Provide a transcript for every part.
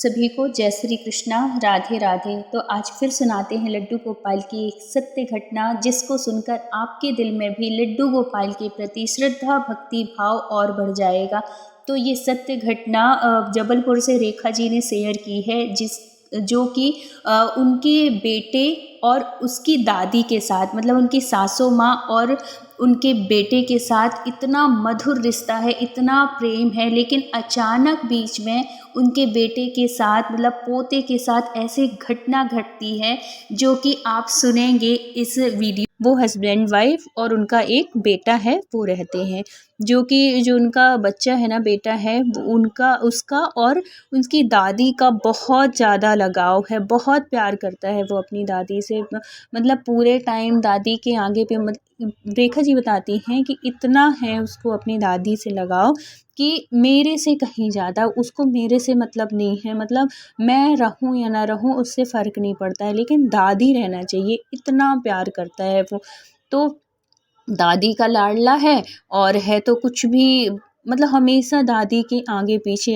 सभी को जय श्री कृष्णा, राधे राधे। तो आज फिर सुनाते हैं लड्डू गोपाल की एक सत्य घटना, जिसको सुनकर आपके दिल में भी लड्डू गोपाल के प्रति श्रद्धा भक्ति भाव और बढ़ जाएगा। तो ये सत्य घटना जबलपुर से रेखा जी ने शेयर की है, जो कि उनके बेटे और उसकी दादी के साथ, मतलब उनकी सासू माँ और उनके बेटे के साथ इतना मधुर रिश्ता है, इतना प्रेम है, लेकिन अचानक बीच में उनके बेटे के साथ, मतलब पोते के साथ ऐसी घटना घटती है जो कि आप सुनेंगे इस वीडियो। वो हस्बैंड वाइफ और उनका एक बेटा है, वो रहते हैं। जो उनका बच्चा है ना, बेटा है, उनका उसका और उनकी दादी का बहुत ज़्यादा लगाव है, बहुत प्यार करता है वो अपनी दादी से। मतलब पूरे टाइम दादी के आगे पे रेखा जी बताती हैं कि इतना है उसको अपनी दादी से लगाव कि मेरे से कहीं ज़्यादा उसको मेरे से मतलब नहीं है। मतलब मैं रहूँ या ना रहूँ उससे फ़र्क नहीं पड़ता है, लेकिन दादी रहना चाहिए, इतना प्यार करता है वो। तो दादी का लाडला है और है तो कुछ भी, मतलब हमेशा दादी के आगे पीछे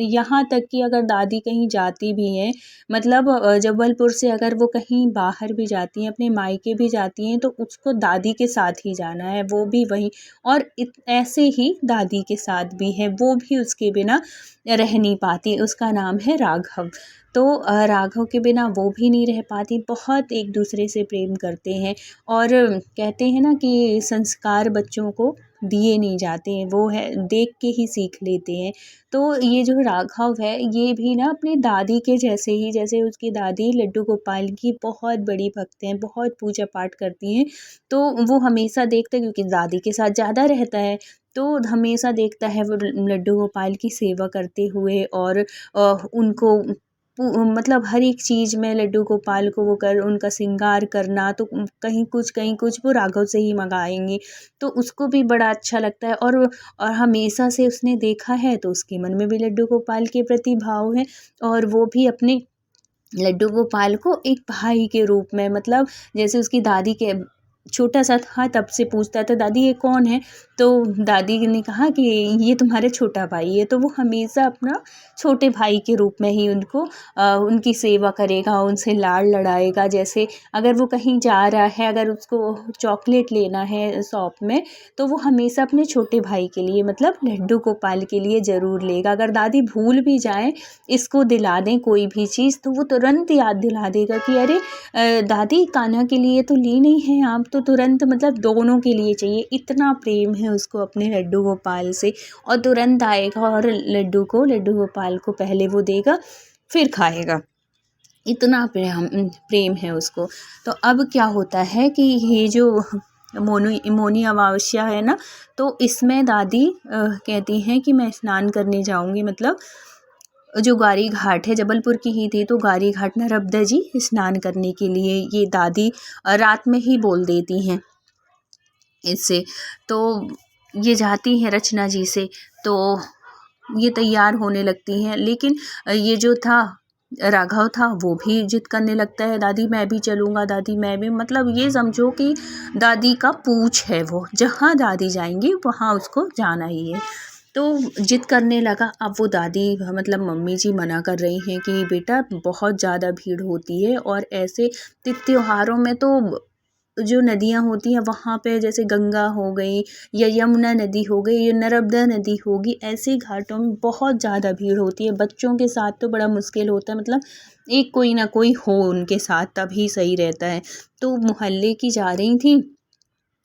यहाँ तक कि अगर दादी कहीं जाती भी है, मतलब जबलपुर से अगर वो कहीं बाहर भी जाती हैं, अपने मायके भी जाती हैं, तो उसको दादी के साथ ही जाना है, वो भी वहीं। और ऐसे ही दादी के साथ भी है, वो भी उसके बिना रह नहीं पाती। उसका नाम है राघव। तो राघव के बिना वो भी नहीं रह पाती, बहुत एक दूसरे से प्रेम करते हैं। और कहते हैं ना कि संस्कार बच्चों को दिए नहीं जाते हैं, वो है देख के ही सीख लेते हैं। तो ये जो राघव है, ये भी ना अपनी दादी के जैसे ही, जैसे उसकी दादी लड्डू गोपाल की बहुत बड़ी भक्त हैं, बहुत पूजा पाठ करती हैं। तो वो हमेशा देखता है, क्योंकि दादी के साथ ज़्यादा रहता है, तो हमेशा देखता है वो लड्डू गोपाल की सेवा करते हुए। और उनको मतलब हर एक चीज़ में लड्डू गोपाल को वो उनका श्रृंगार करना, तो कहीं कुछ वो राघव से ही मंगाएंगे, तो उसको भी बड़ा अच्छा लगता है। और हमेशा से उसने देखा है, तो उसके मन में भी लड्डू गोपाल के प्रति भाव है। और वो भी अपने लड्डू गोपाल को एक भाई के रूप में, मतलब जैसे उसकी दादी के छोटा सा था तब से पूछता था, दादी ये कौन है? तो दादी ने कहा कि ये तुम्हारे छोटा भाई है। तो वो हमेशा अपना छोटे भाई के रूप में ही उनकी सेवा करेगा, उनसे लाड़ लड़ाएगा। जैसे अगर वो कहीं जा रहा है, अगर उसको चॉकलेट लेना है शॉप में, तो वो हमेशा अपने छोटे भाई के लिए, मतलब लड्डू गोपाल के लिए ज़रूर लेगा। अगर दादी भूल भी जाए इसको दिला दें कोई भी चीज़, तो वो तुरंत याद दिला देगा कि अरे दादी कान्हा के लिए तो ली नहीं है आप, तो तुरंत, मतलब दोनों के लिए चाहिए। इतना प्रेम है उसको अपने लड्डू गोपाल से। और तुरंत आएगा और लड्डू गोपाल को पहले वो देगा, फिर खाएगा। इतना प्रेम है उसको। तो अब क्या होता है कि ये जो मौनी अमावस्या है ना, तो इसमें दादी कहती हैं कि मैं स्नान करने जाऊंगी। मतलब जो गारी घाट है, जबलपुर की ही थी, तो गारी घाट नर्मदा जी स्नान करने के लिए ये दादी रात में ही बोल देती हैं इससे। तो ये जाती हैं रचना जी से, तो ये तैयार होने लगती हैं। लेकिन ये जो था राघव था, वो भी जिद करने लगता है, दादी मैं भी चलूँगा, दादी मैं भी। मतलब ये समझो कि दादी का पूछ है वो, जहाँ दादी जाएंगी वहाँ उसको जाना ही है। तो जिद करने लगा। अब वो दादी, मतलब मम्मी जी मना कर रही हैं कि बेटा बहुत ज़्यादा भीड़ होती है, और ऐसे त्योहारों में तो जो नदियाँ होती हैं वहाँ पे, जैसे गंगा हो गई या यमुना नदी हो गई या नर्मदा नदी होगी, ऐसे घाटों में बहुत ज़्यादा भीड़ होती है। बच्चों के साथ तो बड़ा मुश्किल होता है, मतलब एक कोई ना कोई हो उनके साथ, तभी सही रहता है। तो मोहल्ले की जा रही थी,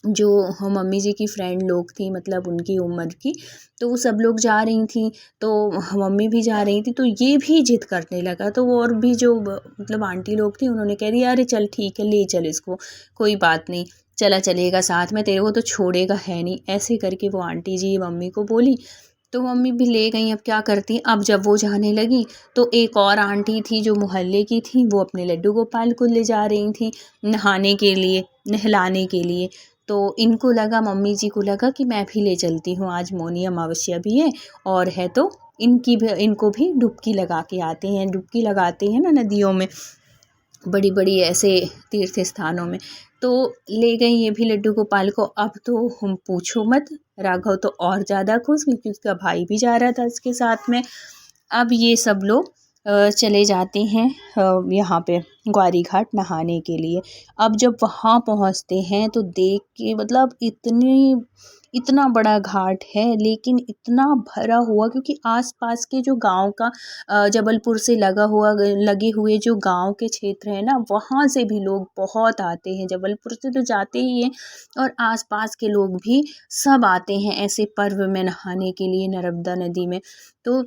जो मम्मी जी की फ्रेंड लोग थी, मतलब उनकी उम्र की, तो वो सब लोग जा रही थी, तो मम्मी भी जा रही थी। तो ये भी जिद करने लगा। तो वो और भी जो मतलब आंटी लोग थी, उन्होंने कह दिया अरे चल ठीक है, ले चल इसको, कोई बात नहीं, चला चलेगा साथ में, तेरे को तो छोड़ेगा है नहीं। ऐसे करके वो आंटी जी मम्मी को बोली, तो मम्मी भी ले गई। अब क्या करती। अब जब वो जाने लगी, तो एक और आंटी थी जो मोहल्ले की थी, वो अपने लड्डू गोपाल को ले जा रही थी नहाने के लिए, नहलाने के लिए। तो इनको लगा, मम्मी जी को लगा कि मैं भी ले चलती हूँ, आज मौनी अमावस्या भी है और है, तो इनको भी डुबकी लगा के आते हैं। डुबकी लगाते हैं ना नदियों में, बड़ी बड़ी ऐसे तीर्थ स्थानों में। तो ले गई ये भी लड्डू गोपाल को। अब तो हम पूछो मत, राघव तो और ज़्यादा खुश, क्योंकि उसका भाई भी जा रहा था इसके साथ में। अब ये सब लोग चले जाते हैं यहाँ पे ग्वारी घाट नहाने के लिए। अब जब वहाँ पहुँचते हैं तो देख के मतलब इतना बड़ा घाट है, लेकिन इतना भरा हुआ, क्योंकि आसपास के जो गांव का जबलपुर से लगे हुए जो गांव के क्षेत्र है ना, वहाँ से भी लोग बहुत आते हैं। जबलपुर से तो जाते ही हैं और आसपास के लोग भी सब आते हैं ऐसे पर्व में नहाने के लिए नर्मदा नदी में। तो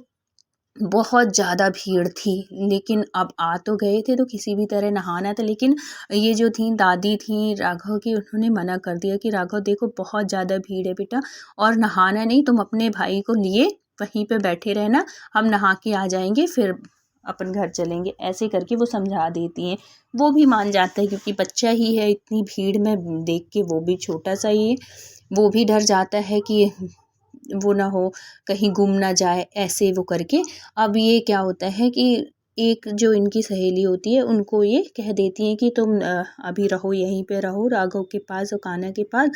बहुत ज़्यादा भीड़ थी, लेकिन अब आ तो गए थे तो किसी भी तरह नहाना था। लेकिन ये जो थी दादी थी राघव की, उन्होंने मना कर दिया कि राघव देखो बहुत ज़्यादा भीड़ है बेटा, और नहाना नहीं, तुम अपने भाई को लिए वहीं पे बैठे रहना, हम नहा के आ जाएंगे फिर अपन घर चलेंगे। ऐसे करके वो समझा देती हैं। वो भी मान जाता है क्योंकि बच्चा ही है, इतनी भीड़ में देख के वो भी छोटा सा ही है, वो भी डर जाता है कि वो ना हो कहीं गुम ना जाए, ऐसे वो करके। अब ये क्या होता है कि एक जो इनकी सहेली होती है उनको ये कह देती हैं कि तुम अभी रहो, यहीं पे रहो राघव के पास और कान्हा के पास,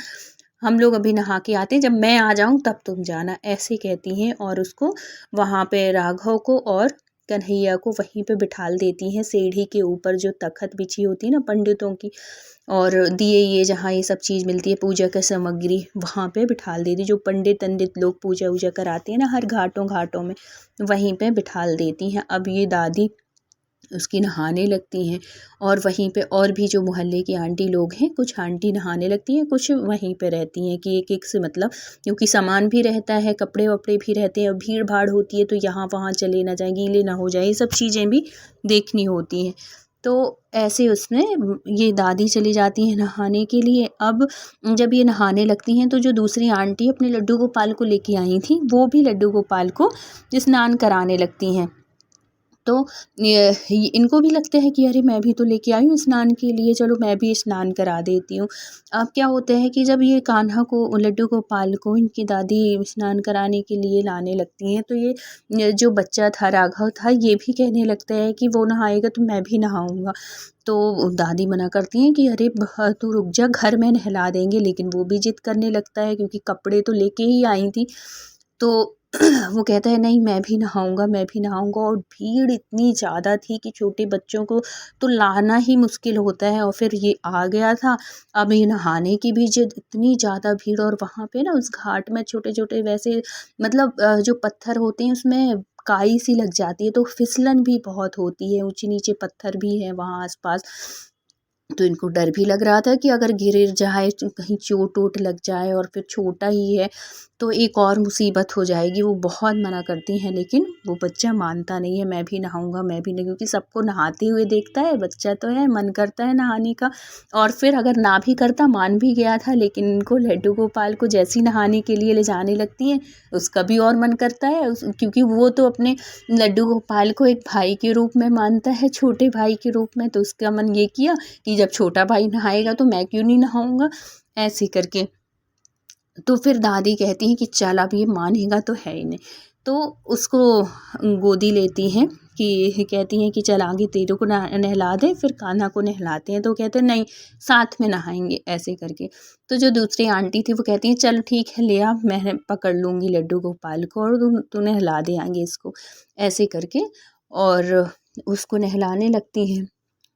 हम लोग अभी नहा के आते हैं, जब मैं आ जाऊं तब तुम जाना, ऐसे कहती हैं। और उसको वहाँ पे राघव को और कन्हैया को वहीं पे बिठाल देती हैं, सीढ़ी के ऊपर जो तखत बिछी होती है ना पंडितों की, और दिए ये जहाँ ये सब चीज़ मिलती है पूजा का सामग्री, वहाँ पे बिठाल देती, जो पंडित लोग पूजा वूजा कराते हैं ना हर घाटों घाटों में, वहीं पे बिठाल देती हैं। अब ये दादी उसकी नहाने लगती हैं, और वहीं पे और भी जो मोहल्ले की आंटी लोग हैं, कुछ आंटी नहाने लगती हैं, कुछ वहीं पे रहती हैं कि एक एक से मतलब, क्योंकि सामान भी रहता है, कपड़े वपड़े भी रहते हैं, और भीड़ भाड़ होती है तो यहाँ वहाँ चले ना जाए, गीले ना हो जाए, ये सब चीज़ें भी देखनी होती हैं। तो ऐसे उसमें ये दादी चली जाती हैं नहाने के लिए। अब जब ये नहाने लगती हैं तो जो दूसरी आंटी अपने लड्डू गोपाल को लेके आई थी, वो भी लड्डू गोपाल को स्नान कराने लगती हैं। तो इनको भी लगता है कि अरे मैं भी तो लेके आई हूँ स्नान के लिए, चलो मैं भी स्नान करा देती हूँ। अब क्या होता है कि जब ये कान्हा को लड्डू गोपाल को इनकी दादी स्नान कराने के लिए लाने लगती हैं, तो ये जो बच्चा था राघव था, ये भी कहने लगता है कि वो नहाएगा तो मैं भी नहाऊंगा। तो दादी मना करती हैं कि अरे तू रुक जा, घर में नहला देंगे, लेकिन वो भी जिद करने लगता है क्योंकि कपड़े तो लेके ही आई थी। तो वो कहता है नहीं मैं भी नहाऊंगा, मैं भी नहाऊंगा, और भीड़ इतनी ज़्यादा थी कि छोटे बच्चों को तो लाना ही मुश्किल होता है, और फिर ये आ गया था। अब ये नहाने की भी जिद, इतनी ज़्यादा भीड़, और वहाँ पे ना उस घाट में छोटे छोटे वैसे मतलब जो पत्थर होते हैं उसमें काई सी लग जाती है, तो फिसलन भी बहुत होती है, ऊंचे नीचे पत्थर भी है वहाँ आसपास। तो इनको डर भी लग रहा था कि अगर गिर जाए कहीं चोट वोट लग जाए, और फिर छोटा ही है तो एक और मुसीबत हो जाएगी। वो बहुत मना करती हैं, लेकिन वो बच्चा मानता नहीं है, मैं भी नहाऊंगा, मैं भी नहीं, क्योंकि सबको नहाते हुए देखता है, बच्चा तो है, मन करता है नहाने का। और फिर अगर ना भी करता, मान भी गया था, लेकिन इनको लड्डू गोपाल को जैसी नहाने के लिए ले जाने लगती हैं, उसका भी और मन करता है क्योंकि वो तो अपने लड्डू गोपाल को एक भाई के रूप में मानता है, छोटे भाई के रूप में। तो उसका मन ये किया कि जब छोटा भाई नहाएगा तो मैं क्यों नहीं नहाऊंगा, ऐसे करके। तो फिर दादी कहती हैं कि चल अब ये मानेगा तो है ही नहीं, तो उसको गोदी लेती हैं कि कहती हैं कि चल आगे तेरे को नहला दे, फिर कान्हा को नहलाते हैं। तो कहते हैं नहीं साथ में नहाएंगे, ऐसे करके। तो जो दूसरी आंटी थी वो कहती हैं चल ठीक है ले आ, मैं पकड़ लूँगी लड्डू गोपाल को और तू नहला दे आगे इसको, ऐसे करके। और उसको नहलाने लगती हैं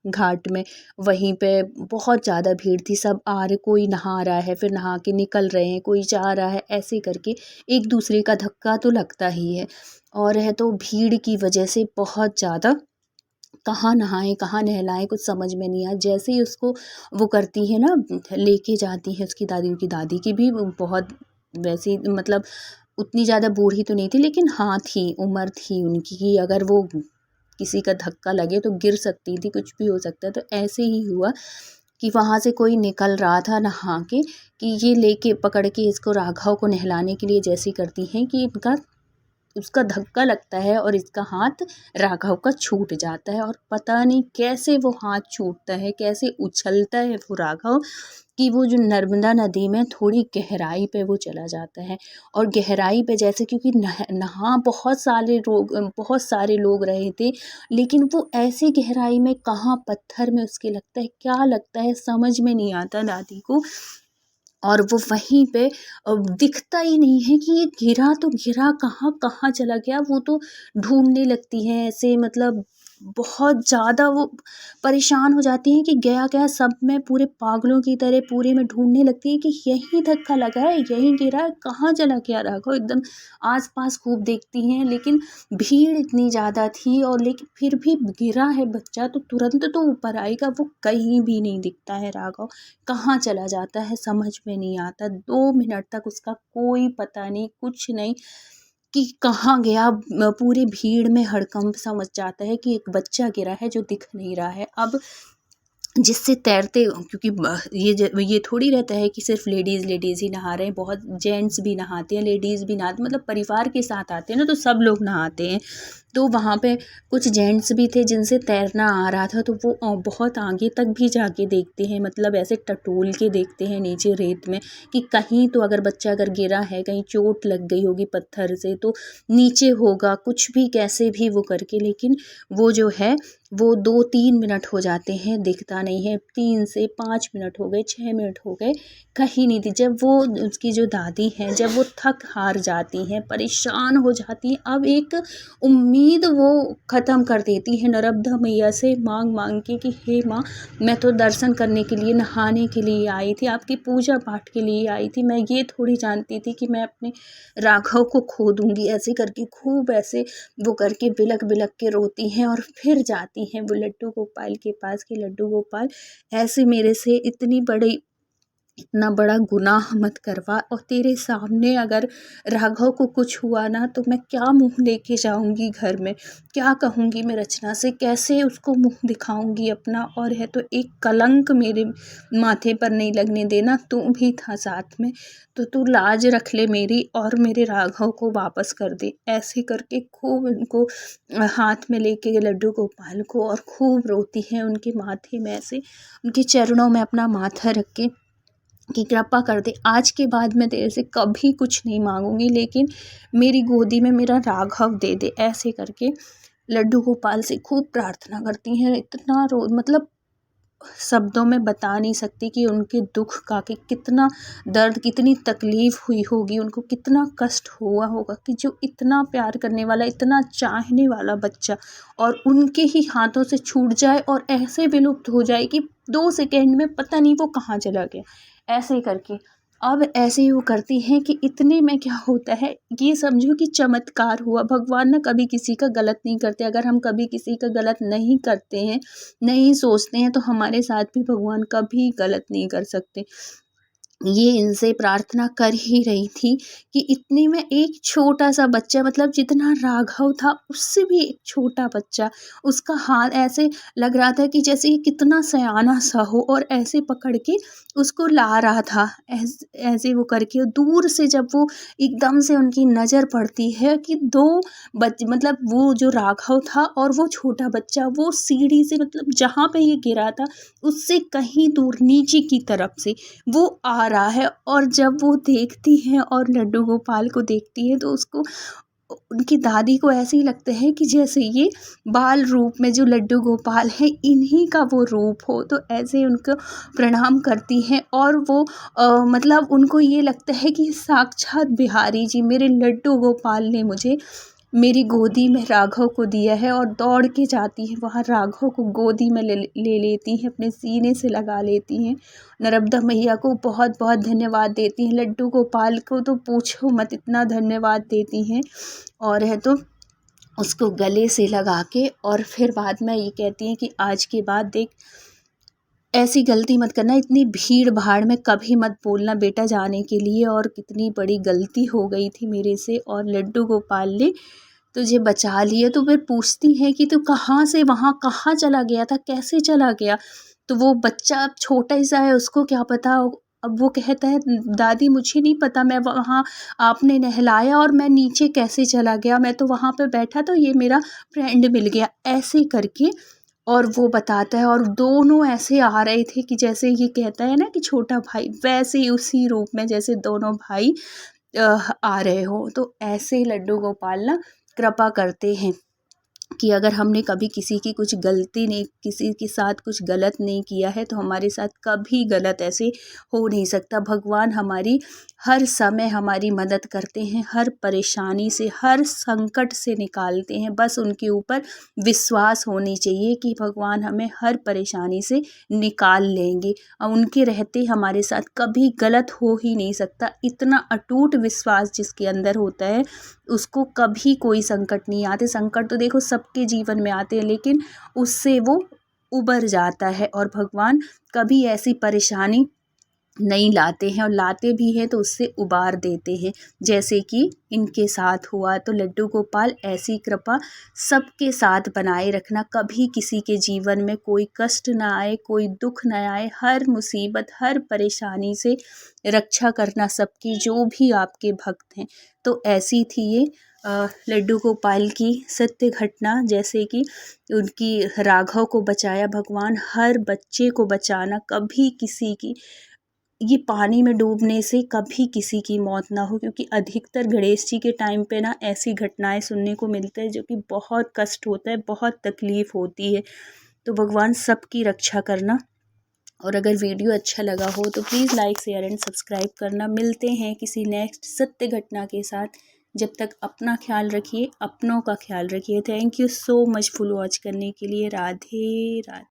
घाट में। वहीं पे बहुत ज़्यादा भीड़ थी, सब आ रहे, कोई नहा रहा है फिर नहा के निकल रहे हैं, कोई जा रहा है, ऐसे करके एक दूसरे का धक्का तो लगता ही है। और है तो भीड़ की वजह से बहुत ज़्यादा कहाँ नहाएं कहाँ नहलाएं कुछ समझ में नहीं आया। जैसे ही उसको वो करती है ना, लेके जाती है उसकी दादी, उनकी दादी की भी बहुत वैसी मतलब उतनी ज़्यादा बूढ़ी तो नहीं थी, लेकिन हाँ थी, उम्र थी उनकी कि अगर वो किसी का धक्का लगे तो गिर सकती थी, कुछ भी हो सकता है। तो ऐसे ही हुआ कि वहाँ से कोई निकल रहा था नहा के, कि ये लेके पकड़ के इसको राघव को नहलाने के लिए जैसी करती हैं कि इनका उसका धक्का लगता है और इसका हाथ राघव का छूट जाता है, और पता नहीं कैसे वो हाथ छूटता है, कैसे उछलता है वो राघव कि वो जो नर्मदा नदी में थोड़ी गहराई पे वो चला जाता है। और गहराई पे जैसे क्योंकि नहा बहुत सारे लोग रहे थे, लेकिन वो ऐसे गहराई में कहाँ पत्थर में उसके लगता है, क्या लगता है समझ में नहीं आता दादी को। और वो वहीं पे दिखता ही नहीं है कि ये गिरा तो गिरा कहाँ, कहाँ चला गया। वो तो ढूँढने लगती हैं ऐसे, मतलब बहुत ज़्यादा वो परेशान हो जाती हैं कि गया सब में पूरे पागलों की तरह पूरे में ढूँढने लगती है कि यहीं धक्का लगा है, यहीं गिरा है, कहाँ चला गया राघव। एकदम आस-पास खूब देखती हैं, लेकिन भीड़ इतनी ज़्यादा थी और लेकिन फिर भी गिरा है बच्चा तो तुरंत तो ऊपर आएगा, वो कहीं भी नहीं दिखता है राघव। कहाँ चला जाता है समझ में नहीं आता। 2 मिनट तक उसका कोई पता नहीं, कुछ नहीं कि कहाँ गया। पूरी भीड़ में हड़कंप सा मच जाता है कि एक बच्चा गिरा है जो दिख नहीं रहा है। अब जिससे तैरते, क्योंकि ये थोड़ी रहता है कि सिर्फ लेडीज़ ही नहा रहे हैं, बहुत जेंट्स भी नहाते हैं, लेडीज़ भी नहाते, मतलब परिवार के साथ आते हैं ना, तो सब लोग नहाते हैं। तो वहाँ पे कुछ जेंट्स भी थे जिनसे तैरना आ रहा था, तो वो बहुत आगे तक भी जाके देखते हैं, मतलब ऐसे टटोल के देखते हैं नीचे रेत में कि कहीं तो अगर बच्चा अगर गिरा है, कहीं चोट लग गई होगी पत्थर से तो नीचे होगा, कुछ भी कैसे भी वो करके, लेकिन वो जो है वो 2-3 मिनट हो जाते हैं, दिखता नहीं है। 3 से 5 मिनट हो गए, 6 मिनट हो गए, कहीं नहीं थी। जब वो उसकी जो दादी हैं, जब वो थक हार जाती हैं, परेशान हो जाती हैं, अब एक उम्मीद वो ख़त्म कर देती हैं नर्मदा मैया से मांग के कि हे माँ, मैं तो दर्शन करने के लिए, नहाने के लिए आई थी, आपकी पूजा पाठ के लिए आई थी, मैं ये थोड़ी जानती थी कि मैं अपने राघव को खो दूँगी। ऐसे करके खूब ऐसे वो करके बिलख बिलख के रोती हैं और फिर जाती हैं वो लड्डू गोपाल के पास कि लड्डू गोपाल, ऐसे मेरे से इतना बड़ा गुनाह मत करवा, और तेरे सामने अगर राघव को कुछ हुआ ना तो मैं क्या मुंह लेके जाऊंगी घर में, क्या कहूंगी मैं रचना से, कैसे उसको मुंह दिखाऊंगी अपना। और है तो एक कलंक मेरे माथे पर नहीं लगने देना, तू भी था साथ में, तो तू लाज रख ले मेरी और मेरे राघव को वापस कर दे। ऐसे करके खूब उनको हाथ में लेके लड्डू गोपाल को और खूब रोती हैं, उनके माथे में ऐसे उनके चरणों में अपना माथा रख के कि कृपा कर दे, आज के बाद मैं तेरे से कभी कुछ नहीं मांगूंगी, लेकिन मेरी गोदी में मेरा राघव दे दे। ऐसे करके लड्डू गोपाल से खूब प्रार्थना करती हैं। इतना रो, मतलब शब्दों में बता नहीं सकती कि उनके दुख का, कि कितना दर्द, कितनी तकलीफ़ हुई होगी उनको, कितना कष्ट हुआ होगा कि जो इतना प्यार करने वाला, इतना चाहने वाला बच्चा और उनके ही हाथों से छूट जाए और ऐसे विलुप्त हो जाए कि 2 सेकंड में पता नहीं वो कहाँ चला गया। ऐसे करके अब ऐसे ही वो करती हैं कि इतने में क्या होता है, ये समझो कि चमत्कार हुआ। भगवान ना कभी किसी का गलत नहीं करते। अगर हम कभी किसी का गलत नहीं करते हैं, नहीं सोचते हैं, तो हमारे साथ भी भगवान कभी गलत नहीं कर सकते। ये इनसे प्रार्थना कर ही रही थी कि इतने में एक छोटा-सा बच्चा, मतलब जितना राघव था उससे भी एक छोटा बच्चा, उसका हाथ ऐसे लग रहा था कि जैसे ये कितना सयाना-सा हो, और ऐसे पकड़ के उसको ला रहा था। ऐसे वो करके दूर से जब वो एकदम से उनकी नज़र पड़ती है कि 2 मतलब वो जो राघव था और वो छोटा बच्चा, वो सीढ़ी से, मतलब जहाँ पे ये गिरा था उससे कहीं दूर नीचे की तरफ से वो आ रहा है। और जब वो देखती हैं और लड्डू गोपाल को देखती है तो उसको, उनकी दादी को ऐसे ही लगता है कि जैसे ये बाल रूप में जो लड्डू गोपाल है इन्हीं का वो रूप हो। तो ऐसे उनको प्रणाम करती हैं और वो मतलब उनको ये लगता है कि साक्षात बिहारी जी, मेरे लड्डू गोपाल ने मुझे मेरी गोदी में राघव को दिया है, और दौड़ के जाती हैं वहाँ, राघव को गोदी में ले लेती हैं, अपने सीने से लगा लेती हैं। नर्मदा मैया को बहुत बहुत धन्यवाद देती हैं, लड्डू गोपाल को तो पूछो मत, इतना धन्यवाद देती हैं। और है तो उसको गले से लगा के, और फिर बाद में ये कहती हैं कि आज के बाद देख, ऐसी गलती मत करना, इतनी भीड़ भाड़ में कभी मत बोलना बेटा जाने के लिए, और कितनी बड़ी गलती हो गई थी मेरे से, और लड्डू गोपाल ने तुझे बचा लिया। तो फिर पूछती हैं कि तू कहाँ से वहाँ कहाँ चला गया था, कैसे चला गया। तो वो बच्चा अब छोटा ही सा है, उसको क्या पता। अब वो कहता है दादी मुझे नहीं पता, मैं वहाँ आपने नहलाया और मैं नीचे कैसे चला गया, मैं तो वहाँ पे बैठा तो ये मेरा फ्रेंड मिल गया, ऐसे करके। और वो बताता है, और दोनों ऐसे आ रहे थे कि जैसे ये कहता है ना कि छोटा भाई, वैसे ही उसी रूप में जैसे दोनों भाई आ रहे हो। तो ऐसे लड्डू गोपाल ना कृपा करते हैं। कि अगर हमने कभी किसी की कुछ गलती नहीं, किसी के साथ कुछ गलत नहीं किया है तो हमारे साथ कभी गलत ऐसे हो नहीं सकता। भगवान हमारी हर समय हमारी मदद करते हैं, हर परेशानी से, हर संकट से निकालते हैं। बस उनके ऊपर विश्वास होनी चाहिए कि भगवान हमें हर परेशानी से निकाल लेंगे और उनके रहते हमारे साथ कभी गलत हो ही नहीं सकता। इतना अटूट विश्वास जिसके अंदर होता है उसको कभी कोई संकट नहीं आते। संकट तो देखो सबके जीवन में आते हैं, लेकिन उससे वो उबर जाता है और भगवान कभी ऐसी परेशानी नहीं लाते हैं, और लाते भी हैं तो उससे उबार देते हैं, जैसे कि इनके साथ हुआ। तो लड्डू गोपाल ऐसी कृपा सबके साथ बनाए रखना, कभी किसी के जीवन में कोई कष्ट ना आए, कोई दुख ना आए, हर मुसीबत हर परेशानी से रक्षा करना सबकी, जो भी आपके भक्त हैं। तो ऐसी थी ये लड्डू गोपाल की सत्य घटना, जैसे कि उनकी राघव को बचाया भगवान, हर बच्चे को बचाना, कभी किसी की ये पानी में डूबने से कभी किसी की मौत ना हो, क्योंकि अधिकतर गणेश जी के टाइम पे ना ऐसी घटनाएं सुनने को मिलते हैं जो कि बहुत कष्ट होता है, बहुत तकलीफ़ होती है। तो भगवान सबकी रक्षा करना। और अगर वीडियो अच्छा लगा हो तो please like share and subscribe करना। मिलते हैं किसी नेक्स्ट सत्य घटना के साथ। जब तक अपना ख्याल रखिए, अपनों का ख्याल रखिए। Thank you so much full watch करने के लिए। राधे राधे।